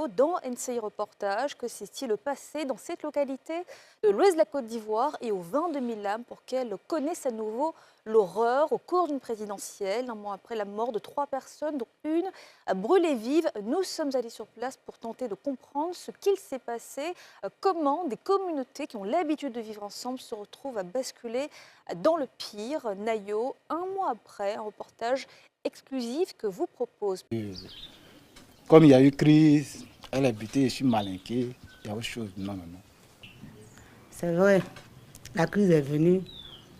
Nayo dans NCI Reportage. Que s'est-il passé dans cette localité de l'ouest de la Côte d'Ivoire et au 22 000 âmes pour qu'elle connaisse à nouveau l'horreur au cours d'une présidentielle, un mois après la mort de 3 personnes, dont une brûlée vive. Nous sommes allés sur place pour tenter de comprendre ce qu'il s'est passé, comment des communautés qui ont l'habitude de vivre ensemble se retrouvent à basculer dans le pire. Nayo, un mois après, un reportage exclusif que vous propose. Comme il y a eu crise, elle a buté, je suis malinqué, il y a autre chose. Non. C'est vrai, la crise est venue.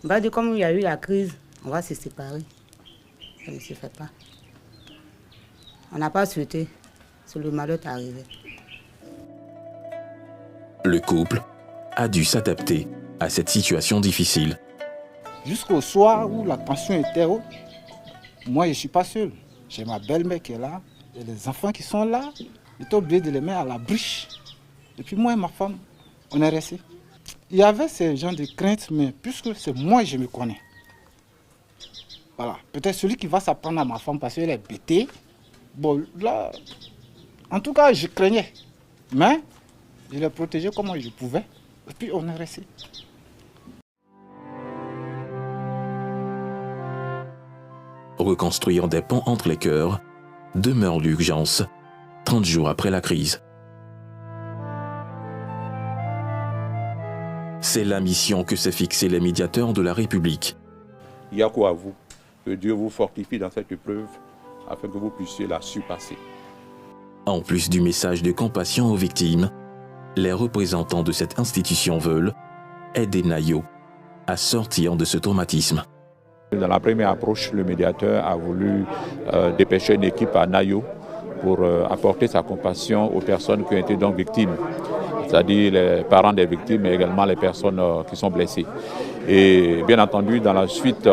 On va dire comme il y a eu la crise, on va se séparer. Ça ne se fait pas. On n'a pas souhaité, c'est le malheur est arrivé. Le couple a dû s'adapter à cette situation difficile. Jusqu'au soir où la tension était haute, moi je ne suis pas seul. J'ai ma belle-mère qui est là, et les enfants qui sont là, j'étais obligé de les mettre à la briche. Et puis moi et ma femme, on est restés. Il y avait ces gens de crainte, mais puisque c'est moi je me connais. Voilà, peut-être celui qui va s'apprendre à ma femme parce qu'elle est bêtée. Bon, là, en tout cas, je craignais. Mais je l'ai protégé comme je pouvais. Et puis on est restés. Reconstruire des ponts entre les cœurs demeure l'urgence 30 jours après la crise. C'est la mission que s'est fixée les médiateurs de la République. Il y a quoi à vous? Que Dieu vous fortifie dans cette épreuve afin que vous puissiez la surpasser. En plus du message de compassion aux victimes, les représentants de cette institution veulent aider Nayo à sortir de ce traumatisme. Dans la première approche, le médiateur a voulu dépêcher une équipe à Nayo pour apporter sa compassion aux personnes qui ont été donc victimes, c'est-à-dire les parents des victimes, mais également les personnes qui sont blessées. Et bien entendu, dans la suite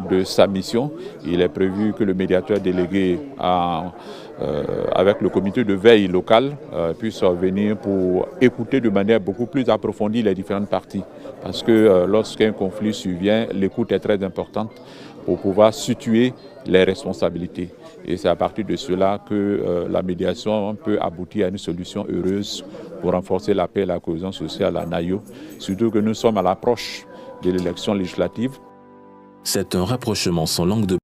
de sa mission, il est prévu que le médiateur délégué avec le comité de veille local puisse venir pour écouter de manière beaucoup plus approfondie les différentes parties. Parce que lorsqu'un conflit survient, l'écoute est très importante pour pouvoir situer les responsabilités. Et c'est à partir de cela que la médiation peut aboutir à une solution heureuse pour renforcer la paix et la cohésion sociale à Nayo, surtout que nous sommes à l'approche de l'élection législative. C'est un rapprochement sans langue de